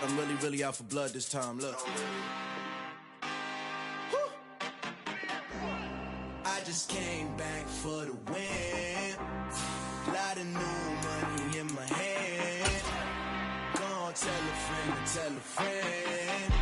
I'm really out for blood this time, look. I just came back for the win. Lot of new money in my hand. Gonna tell a friend.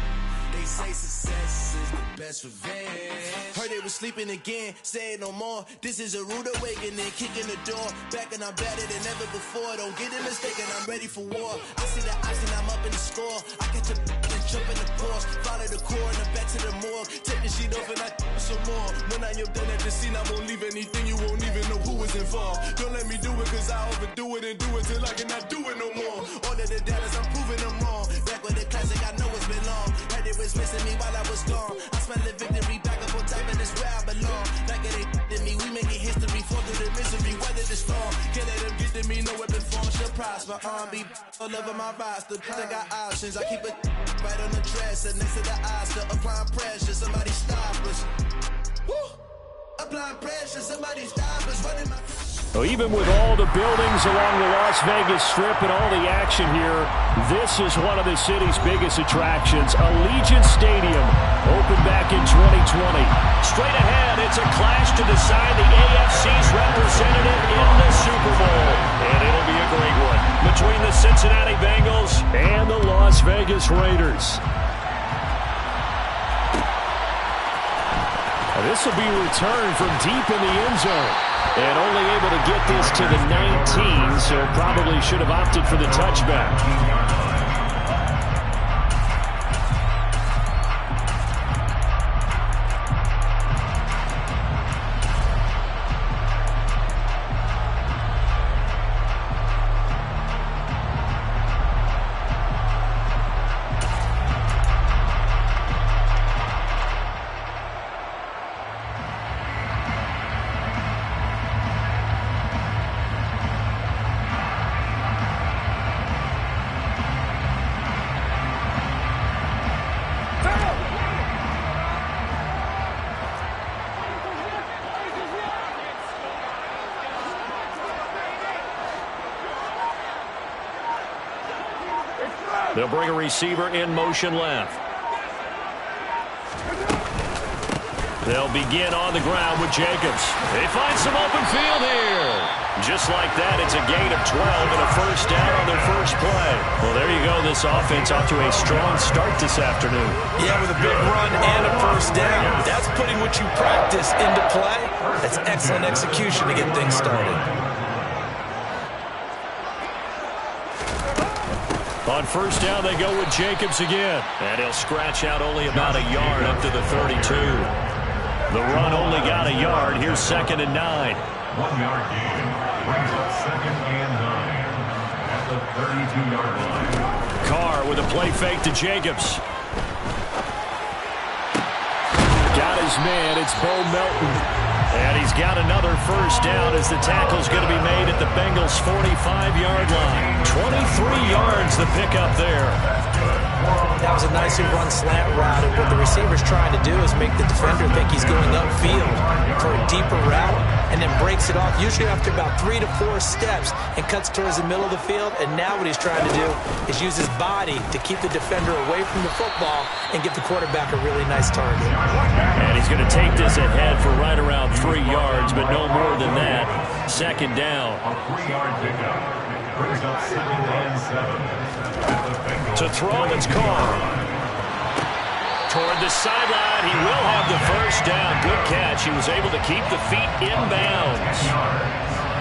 They say success is the best revenge. Heard they was sleeping again, say it no more. This is a rude awakening, kicking the door. Back and I'm better than ever before. Don't get it mistaken, I'm ready for war. I see the option, I'm up in the score. I catch a and jump in the course. Follow the core and the back to the morgue. Take the sheet off and I some more. When I am done at the scene, I won't leave anything. You won't even know who is involved. Don't let me do it, cause I overdo it and do it till I cannot do it no more. All of the doubters, I'm proving them wrong. Back with the classic, I know it's been long. Heard it was missing me while I was gone. I smell the victory back up on top, and it's where I belong. Like it ain't to me, we making history. Fall through the misery, weather the storm. Can't let them get to me, no weapon form shall prosper. Be all over my roster, I got options. I keep it right on the dresser, next to the Oscar. Applying pressure, somebody stop us. Woo! Applying pressure, somebody stop us. Running my... So even with all the buildings along the Las Vegas Strip and all the action here, this is one of the city's biggest attractions. Allegiant Stadium opened back in 2020. Straight ahead, it's a clash to decide the AFC's representative in the Super Bowl. And it'll be a great one between the Cincinnati Bengals and the Las Vegas Raiders. This will be returned from deep in the end zone. And only able to get this to the 19, so probably should have opted for the touchback. They'll bring a receiver in motion left. They'll begin on the ground with Jacobs. They find some open field here. Just like that, it's a gain of 12 and a first down on their first play. Well, there you go. This offense off to a strong start this afternoon. Yeah, with a big run and a first down. That's putting what you practice into play. That's excellent execution to get things started. On first down, they go with Jacobs again. And he'll scratch out only about a yard up to the 32. The run only got a yard. Here's 2nd and 9. 1 yard gain brings up 2nd and 9 at the 32-yard line. Carr with a play fake to Jacobs. Got his man. It's Bo Melton. And he's got another first down as the tackle's going to be made at the Bengals' 45-yard line. 23 yards the pickup there. That was a nicely run slant route, and what the receiver's trying to do is make the defender think he's going upfield for a deeper route, and then breaks it off, usually after about 3 to 4 steps, and cuts towards the middle of the field. And now what he's trying to do is use his body to keep the defender away from the football and give the quarterback a really nice target. And he's going to take this ahead for right around 3 yards, but no more than that. 2nd down. A 3-yard pickup brings up 2nd and 7. To throw, it's Carr. Toward the sideline, he will have the first down. Good catch. He was able to keep the feet inbounds.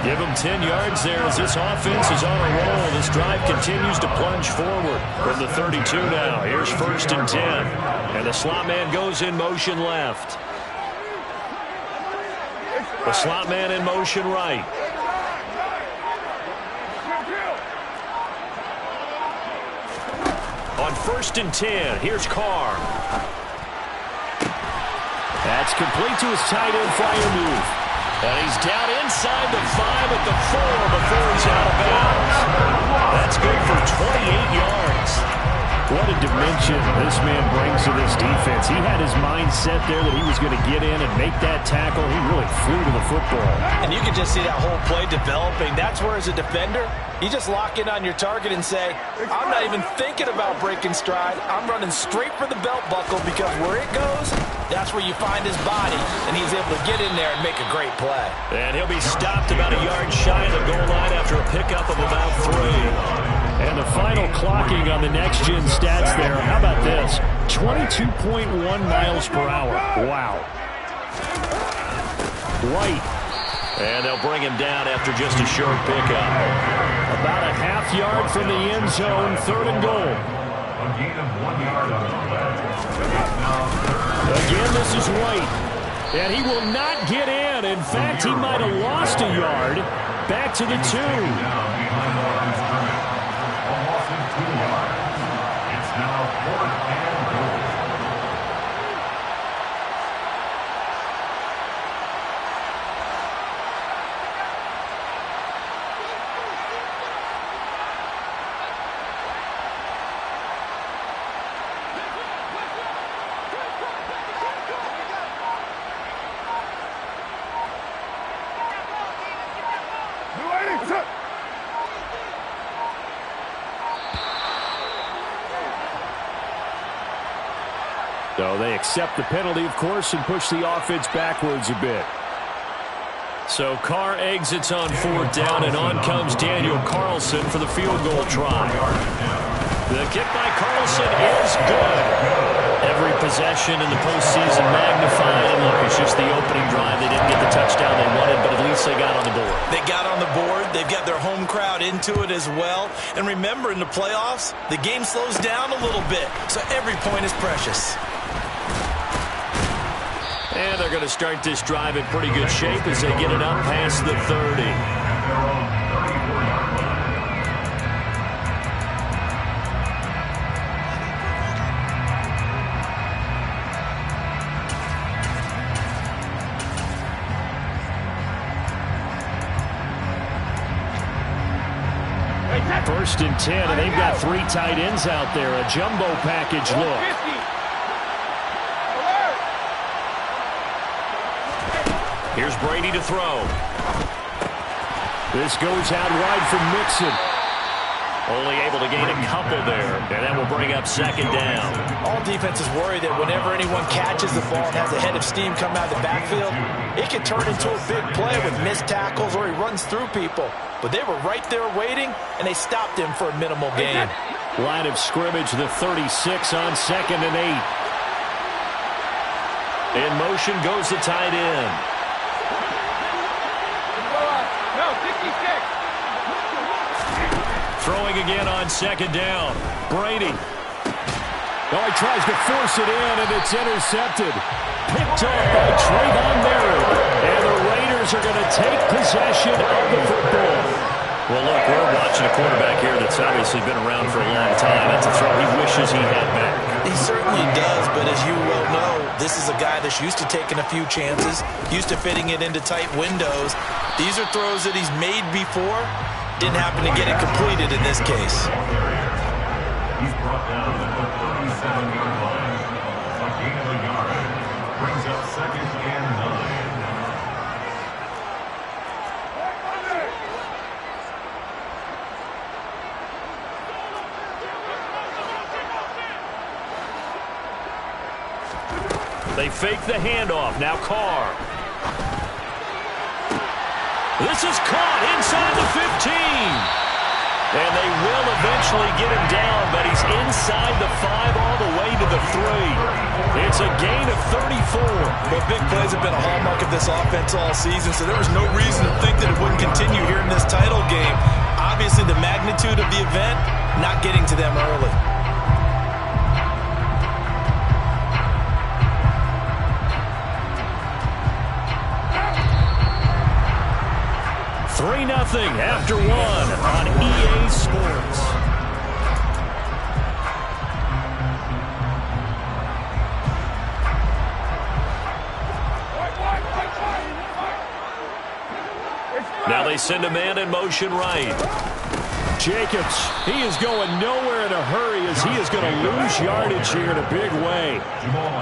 Give him 10 yards there as this offense is on a roll. This drive continues to plunge forward from the 32 now. Here's 1st and 10. And the slot man goes in motion left. The slot man in motion right. On 1st and 10, here's Carr. That's complete to his tight end flyer move. And he's down inside the 5 at the 4 before he's out of bounds. That's good for 28 yards. What a mention this man brings to this defense. He had his mind set there that he was going to get in and make that tackle. He really flew to the football. And you can just see that whole play developing. That's where, as a defender, you just lock in on your target and say, I'm not even thinking about breaking stride. I'm running straight for the belt buckle, because where it goes, that's where you find his body, and he's able to get in there and make a great play. And he'll be stopped about a yard shy of the goal line after a pickup of about 3. And the final clocking on the next-gen stats there. How about this? 22.1 miles per hour. Wow. White. And they'll bring him down after just a short pickup. About a half yard from the end zone, 3rd and goal. A gain of 1 yard on the play. Again, this is White. And he will not get in. In fact, he might have lost a yard. Back to the 2. Down behind the line of scrimmage. A loss of 2 yards. It's now 4th and goal. So they accept the penalty, of course, and push the offense backwards a bit. So Carr exits on 4th down, and on comes Daniel Carlson for the field goal try. The kick by Carlson is good. Every possession in the postseason magnified. And look, it's just the opening drive. They didn't get the touchdown they wanted, but at least they got on the board. They got on the board. They've got their home crowd into it as well. And remember, in the playoffs, the game slows down a little bit, so every point is precious. And they're going to start this drive in pretty good shape as they get it up past the 30. First and 10, and they've got 3 tight ends out there. A jumbo package look. Here's Brady to throw. This goes out wide from Mixon. Only able to gain a couple there, and that will bring up 2nd down. All defenses worry that whenever anyone catches the ball and has a head of steam come out of the backfield, it can turn into a big play with missed tackles or he runs through people. But they were right there waiting, and they stopped him for a minimal gain. Line of scrimmage, the 36 on 2nd and 8. In motion goes the tight end. Throwing again on 2nd down. Brady. Oh, he tries to force it in, and it's intercepted. Picked off by Trayvon Merritt. And the Raiders are going to take possession of the football. Well, look, we're watching a quarterback here that's obviously been around for a long time. That's a throw he wishes he had back. He certainly does, but as you well know, this is a guy that's used to taking a few chances, used to fitting it into tight windows. These are throws that he's made before. Didn't happen to get it completed in this case. He's brought down at the 37-yard line. A gain of a yard. Brings up 2nd and 9. They fake the handoff. Now Carr. This is caught inside the 15. And they will eventually get him down, but he's inside the 5 all the way to the 3. It's a gain of 34. But big plays have been a hallmark of this offense all season, so there was no reason to think that it wouldn't continue here in this title game. Obviously, the magnitude of the event, not getting to them early. 3-0 after 1 on EA Sports. Now they send a man in motion right. Jacobs. He is going nowhere in a hurry as he is going to lose yardage here in a big way.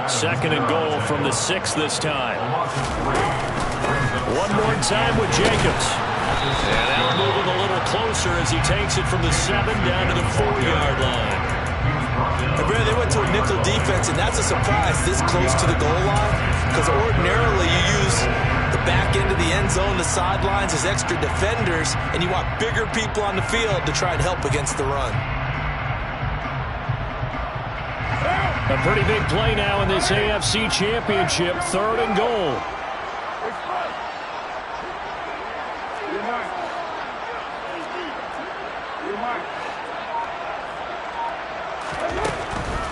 2nd and goal from the 6 this time. One more time with Jacobs. And now moving a little closer as he takes it from the 7 down to the 4-yard line. And Brad, they went to a nickel defense, and that's a surprise this close to the goal line, because ordinarily you use the back end of the end zone, the sidelines as extra defenders, and you want bigger people on the field to try and help against the run. A pretty big play now in this AFC Championship. 3rd and goal.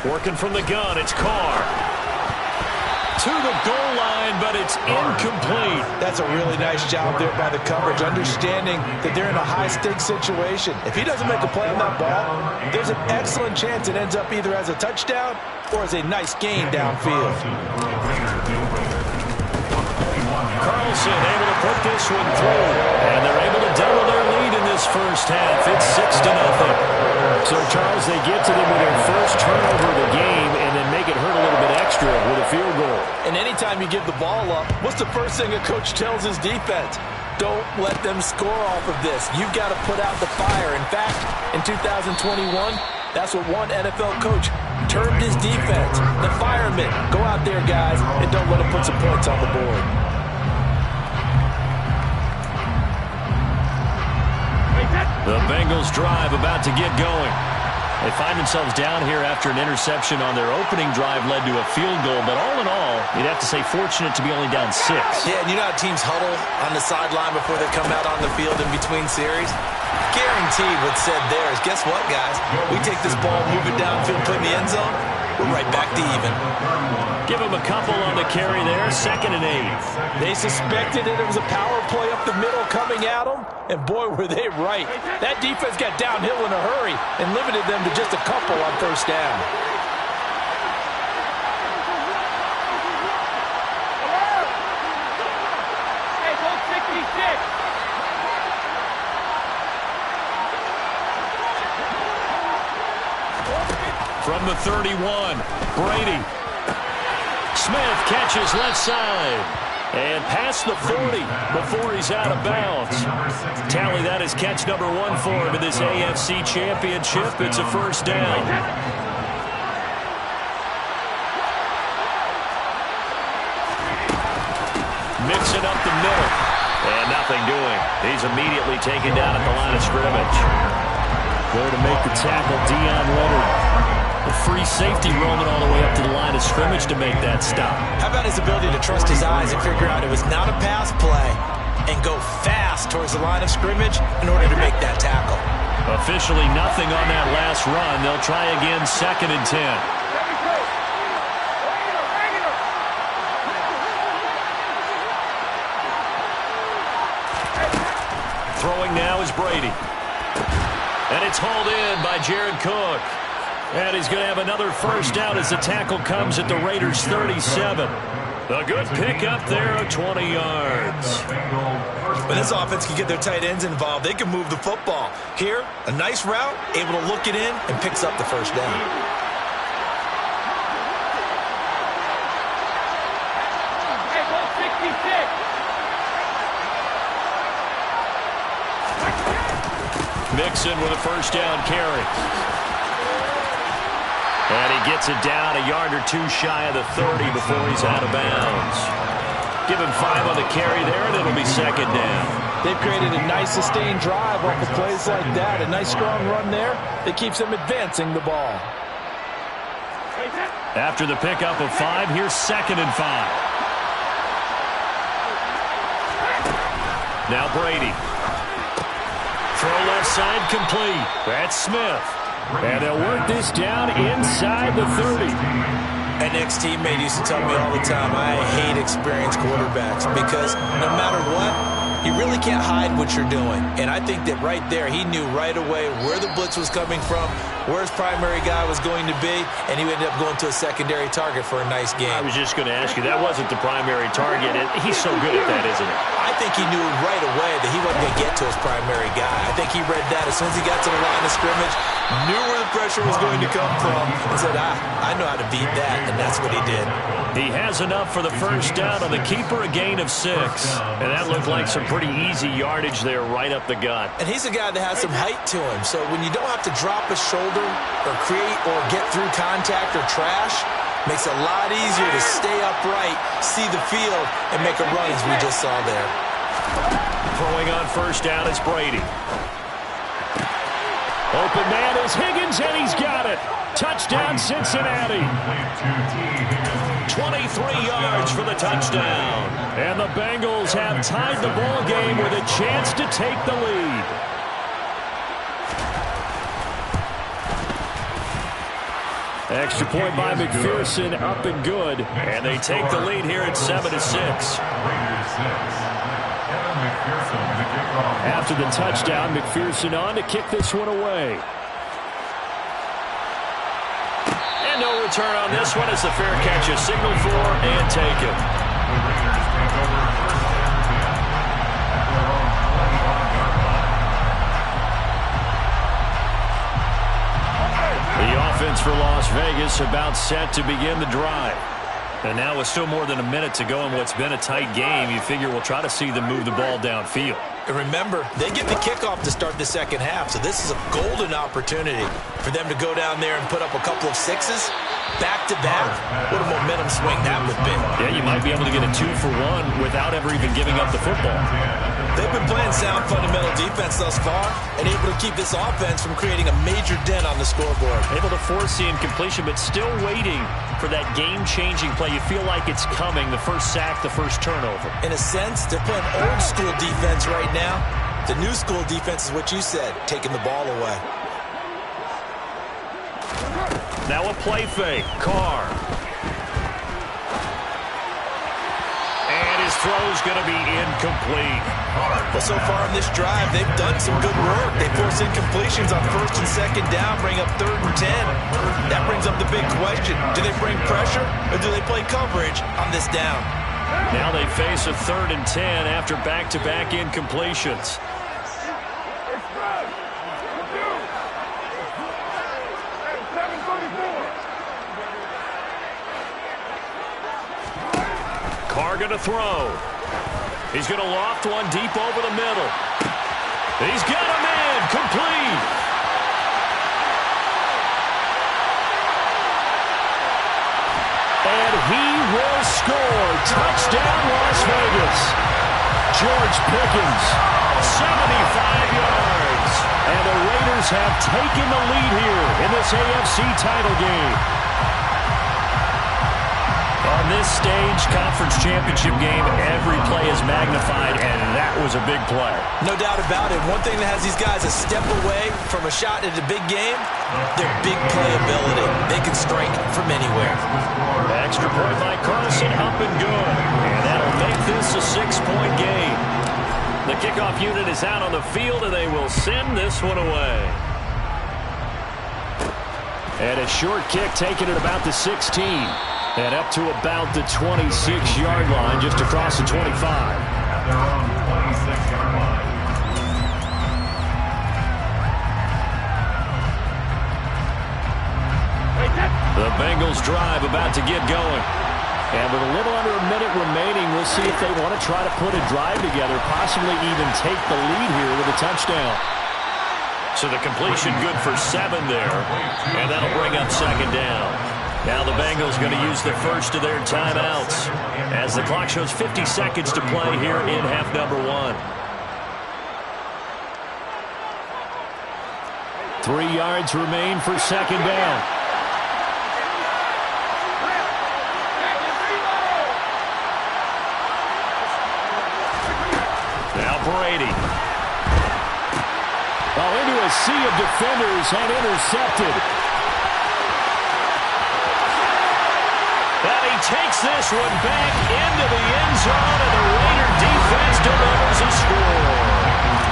Working from the gun, it's Carr. To the goal line, but it's incomplete. That's a really nice job there by the coverage, understanding that they're in a high-stakes situation. If he doesn't make a play on that ball, there's an excellent chance it ends up either as a touchdown or as a nice gain downfield. Carlson able to put this one through, and they're able to double their lead in this first half. It's 6-0. So, Charles, they get to them with their first turnover of the game and then make it hurt a little bit extra with a field goal. And anytime you give the ball up, what's the first thing a coach tells his defense? Don't let them score off of this. You've got to put out the fire. In fact, in 2021, that's what one NFL coach termed his defense. The firemen. Go out there, guys, and don't let them put some points on the board. The Bengals drive about to get going. They find themselves down here after an interception on their opening drive led to a field goal. But all in all, you'd have to say fortunate to be only down 6. Yeah, and you know how teams huddle on the sideline before they come out on the field in between series? Guaranteed what's said there is, guess what, guys? We take this ball, move it downfield, put it in the end zone, we're right back to even. Give them a couple on the carry there, 2nd and 8. They suspected it was a power play up the middle coming at them, and boy, were they right. That defense got downhill in a hurry and limited them to just a couple on first down. From the 31, Brady. Smith catches left side. And past the 40 before he's out of bounds. Tally, that is catch number 1 for him in this AFC Championship. It's a first down. Mixing up the middle. And nothing doing. He's immediately taken down at the line of scrimmage. There to make the tackle, Deion Leonard. A free safety roaming all the way up to the line of scrimmage to make that stop. How about his ability to trust his eyes and figure out it was not a pass play and go fast towards the line of scrimmage in order to make that tackle? Officially nothing on that last run. They'll try again, 2nd and 10. Throwing now is Brady. And it's hauled in by Jared Cook. And he's going to have another first down as the tackle comes at the Raiders' 37. A good pickup there of 20 yards. When this offense can get their tight ends involved, they can move the football. Here, a nice route, able to look it in, and picks up the first down. Mixon with a first down carry. And he gets it down a yard or 2 shy of the 30 before he's out of bounds. Give him 5 on the carry there, and it'll be 2nd down. They've created a nice sustained drive off of plays like that. A nice strong run there that keeps them advancing the ball. After the pickup of 5, here's 2nd and 5. Now Brady. Throw left side complete. That's Smith. And they'll work this down inside the 30. An ex-teammate used to tell me all the time, I hate experienced quarterbacks because no matter what, You really can't hide what you're doing. And I think that right there, he knew right away where the blitz was coming from, where his primary guy was going to be, and he ended up going to a secondary target for a nice game. I was just going to ask you, that wasn't the primary target. He's so good at that, isn't he? I think he knew right away that he wasn't going to get to his primary guy. I think he read that as soon as he got to the line of scrimmage, knew where the pressure was going to come from, and said, I know how to beat that, and that's what he did. He has enough for the first down on the keeper, a gain of 6. And that looked like some pretty easy yardage there right up the gut. And he's a guy that has some height to him, so when you don't have to drop a shoulder or create or get through contact or trash, makes it a lot easier to stay upright, see the field, and make a run as we just saw there. Throwing on first down is Brady. Open man is Higgins, and he's got it. Touchdown, Cincinnati. 23 yards for the touchdown. And the Bengals have tied the ball game with a chance to take the lead. Extra point by McPherson, up and good. And they take the lead here at 7-6. After the touchdown, McPherson on to kick this one away. And no return on this one as the fair catch is signaled for and taken. The offense for Las Vegas about set to begin the drive. And now with still more than a minute to go in what's been a tight game, you figure we'll try to see them move the ball downfield. And remember, they get the kickoff to start the second half, so this is a golden opportunity for them to go down there and put up a couple of 6s back-to-back. What a momentum swing that would be. Yeah, you might be able to get a 2-for-1 without ever even giving up the football. They've been playing sound fundamental defense thus far and able to keep this offense from creating a major dent on the scoreboard. Able to force the incompletion, but still waiting for that game-changing play. You feel like it's coming, the first sack, the first turnover. In a sense, they're playing old-school defense right now. The new school defense is what you said, taking the ball away. Now a play fake. Carr. And his throw's going to be incomplete. Well, so far in this drive, they've done some good work. They force incompletions on first and second down, bring up 3rd and 10. That brings up the big question. Do they bring pressure or do they play coverage on this down? Now they face a 3rd and 10 after back-to-back incompletions. Carr going to throw. He's going to loft one deep over the middle. He's got a man. Complete. And he will score. Touchdown, Las Vegas. George Pickens, 75 yards. And the Raiders have taken the lead here in this AFC title game. On this stage, conference championship game, every play is magnified, and that was a big play. No doubt about it. One thing that has these guys a step away from a shot at a big game, their big play ability. They can strike from anywhere. Extra point by Carlson, up and good. And that'll make this a 6-point game. The kickoff unit is out on the field, and they will send this one away. And a short kick taken at about the 16. And up to about the 26-yard line, just across the 25. At their own 26-yard line. The Bengals drive about to get going. And with a little under a minute remaining, we'll see if they want to try to put a drive together, possibly even take the lead here with a touchdown. So the completion good for 7 there, and that'll bring up 2nd down. Now the Bengals going to use the first of their timeouts as the clock shows 50 seconds to play here in half number 1. 3 yards remain for 2nd down. Now Brady. Oh, into a sea of defenders and intercepted. And he takes this one back into the end zone, and the Raider defense defense delivers a score.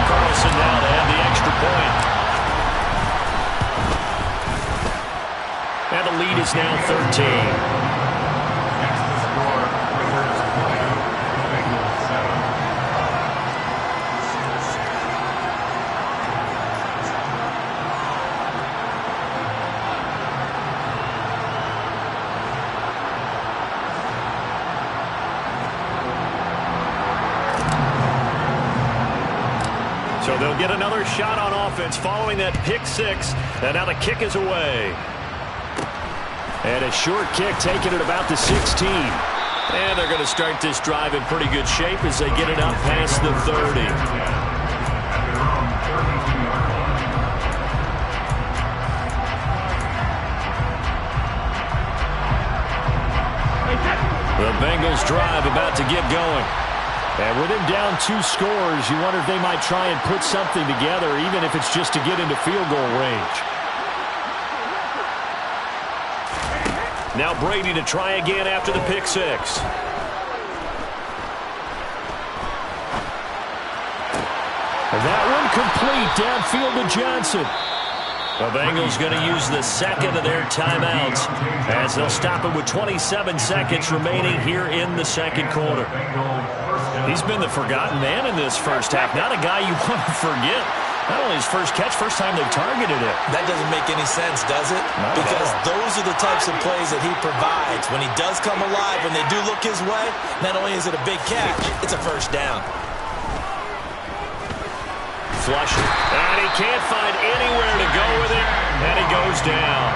Carlson now to have the extra point. And the lead is now 13. So they'll get another shot on offense following that pick six. And now the kick is away. And a short kick taken at about the 16. And they're going to start this drive in pretty good shape as they get it up past the 30. The Bengals drive about to get going. And with him down 2 scores, you wonder if they might try and put something together, even if it's just to get into field goal range. Now Brady to try again after the pick six. And that one complete downfield to Johnson. The Bengals going to use the second of their timeouts as they'll stop it with 27 seconds remaining here in the second quarter. He's been the forgotten man in this first half. Not a guy you want to forget. Not only his first catch, first time they've targeted it. That doesn't make any sense, does it? Because those are the types of plays that he provides. When he does come alive, when they do look his way, not only is it a big catch, it's a first down. Flushing. And he can't find anywhere to go with it. And he goes down.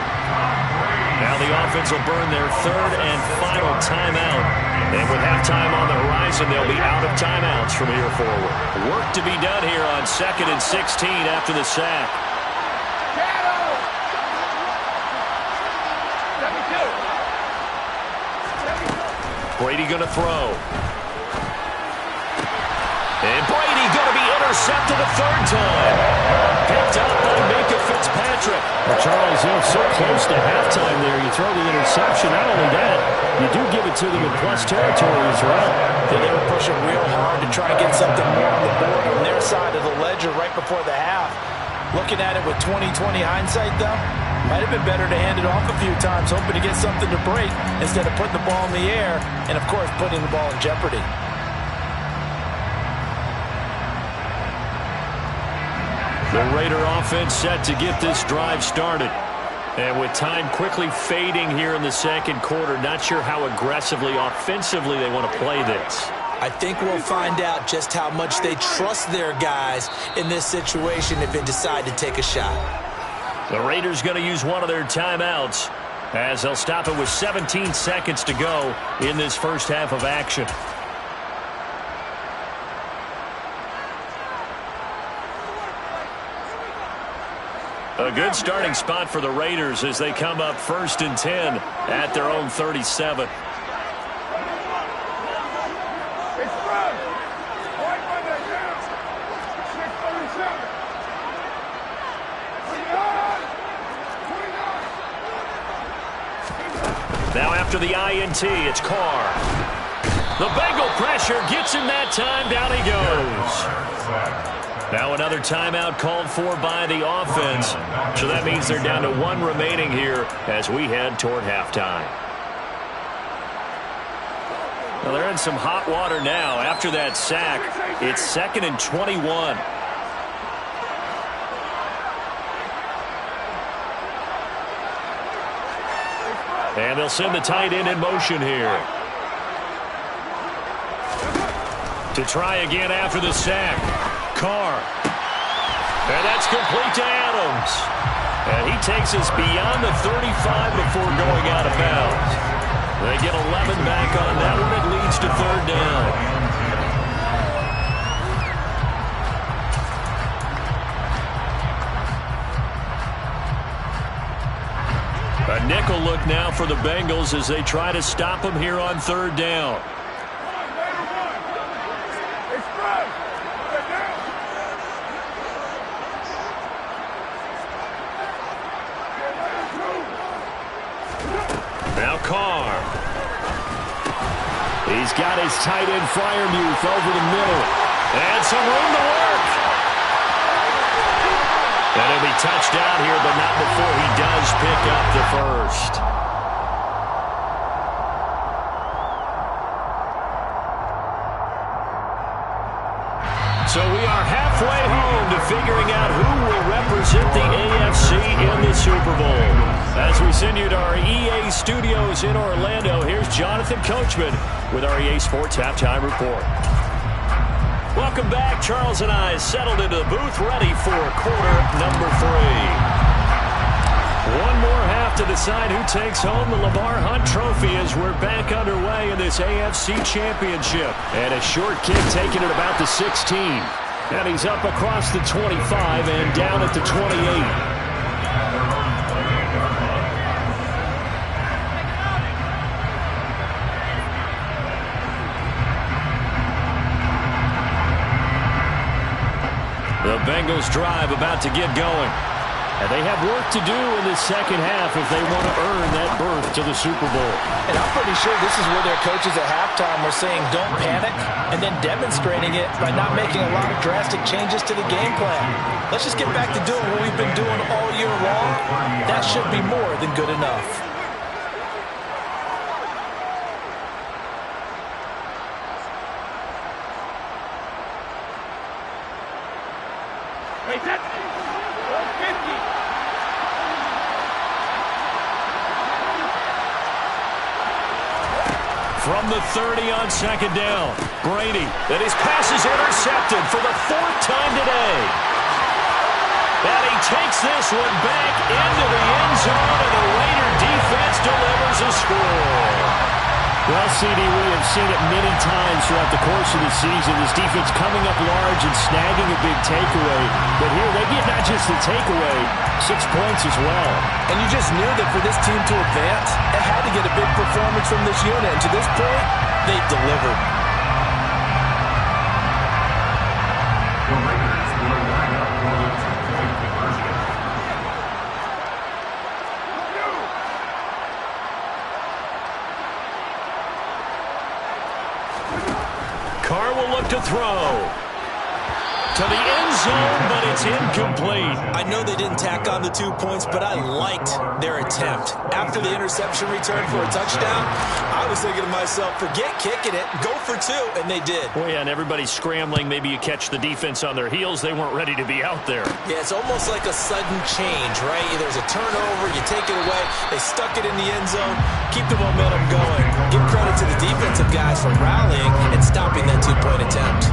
Now the offense will burn their third and final timeout. And with halftime on the horizon, they'll be out of timeouts from here forward. Work to be done here on 2nd and 16 after the sack. Brady going to throw. And Brady going to be intercepted a third time. Picked up by Minkah Fitzpatrick. Well, Charles, so close to halftime there. You throw the interception. Not only that, you do give it to them in plus territory as well. They were pushing real hard to try and get something more on the board on their side of the ledger right before the half. Looking at it with 20/20 hindsight, though, might have been better to hand it off a few times, hoping to get something to break instead of putting the ball in the air and, of course, putting the ball in jeopardy. The Raider offense set to get this drive started. And with time quickly fading here in the second quarter, not sure how aggressively, offensively they want to play this. I think we'll find out just how much they trust their guys in this situation if they decide to take a shot. The Raiders going to use one of their timeouts as they'll stop it with 17 seconds to go in this first half of action. A good starting spot for the Raiders as they come up 1st and 10 at their own 37. Now after the INT, it's Carr. The Bengal pressure gets him that time. Down he goes. Now another timeout called for by the offense. So that means they're down to 1 remaining here as we head toward halftime. Well, they're in some hot water now. After that sack, it's 2nd and 21. And they'll send the tight end in motion here. To try again after the sack. Carr. And that's complete to Adams. And he takes us beyond the 35 before going out of bounds. They get 11 back on that one. It leads to 3rd down. A nickel look now for the Bengals as they try to stop them here on 3rd down. Now Carr. He's got his tight end Freiermuth over the middle. And some room to work. And he'll be touched down here, but not before he does pick up the first. So we are halfway home to figuring out who will represent the AFC in the Super Bowl. As we send you to our EA studios in Orlando, here's Jonathan Coachman with our EA Sports Halftime Report. Welcome back. Charles and I settled into the booth, ready for quarter number 3. One more half to decide who takes home the Lamar Hunt Trophy as we're back underway in this AFC Championship. And a short kick taken at about the 16. And he's up across the 25 and down at the 28. The Bengals drive about to get going. And they have work to do in the second half if they want to earn that berth to the Super Bowl. And I'm pretty sure this is where their coaches at halftime were saying don't panic and then demonstrating it by not making a lot of drastic changes to the game plan. Let's just get back to doing what we've been doing all year long. That should be more than good enough. From the 30 on second down, Brady. And his pass is intercepted for the 4th time today. And he takes this one back into the end zone, and the Raider defense delivers a score. Well, CD, we have seen it many times throughout the course of the season. This defense coming up large and snagging a big takeaway. But here they get not just the takeaway, 6 points as well. And you just knew that for this team to advance, it had to get a big performance from this unit. And to this point, they've delivered. The Raiders will line up for the 2-point conversion. Carr will look to throw. To the end zone, but it's incomplete. I know they didn't tack on the 2 points, but I liked their attempt. After the interception return for a touchdown, I was thinking to myself, forget kicking it, go for 2, and they did. Well, yeah, and everybody's scrambling. Maybe you catch the defense on their heels. They weren't ready to be out there. Yeah, it's almost like a sudden change, right? There's a turnover, you take it away, they stuck it in the end zone, keep the momentum going. Give credit to the defensive guys for rallying and stopping that 2-point attempt.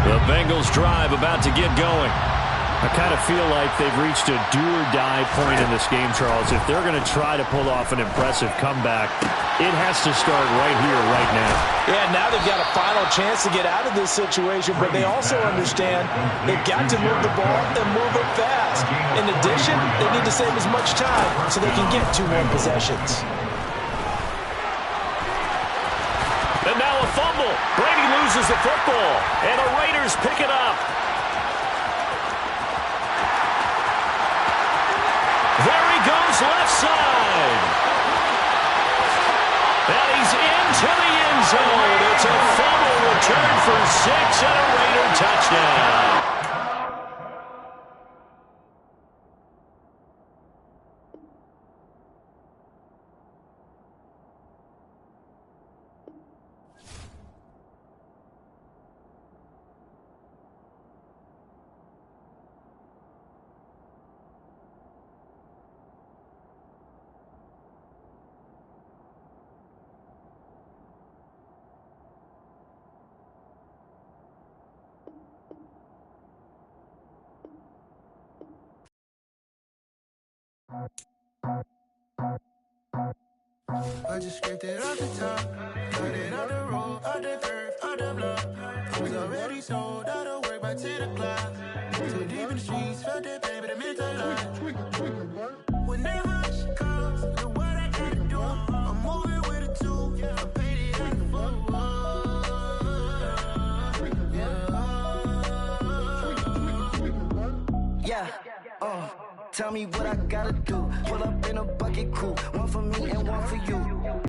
The Bengals drive about to get going. I kind of feel like they've reached a do-or-die point in this game, Charles. If they're going to try to pull off an impressive comeback, it has to start right here, right now. Yeah, now they've got a final chance to get out of this situation, but they also understand they've got to move the ball and move it fast. In addition, they need to save as much time so they can get 2 more possessions. And now a fumble. Brady loses the football, and the Raiders pick it up. There he goes left side. And he's into the end zone. It's a fumble return for 6 and a Raider touchdown. I just scraped it off the top, got it out the road, out the turf, out the block. I was already sold out of work by 10 o'clock. Too deep in the streets, felt that pain, but it meant a lot. When that rush comes, look what I gotta do. I'm moving with a 2, I'm painted like a fool. Yeah, tell me what I gotta do. Pull up in a bucket crew, one for me and one for you.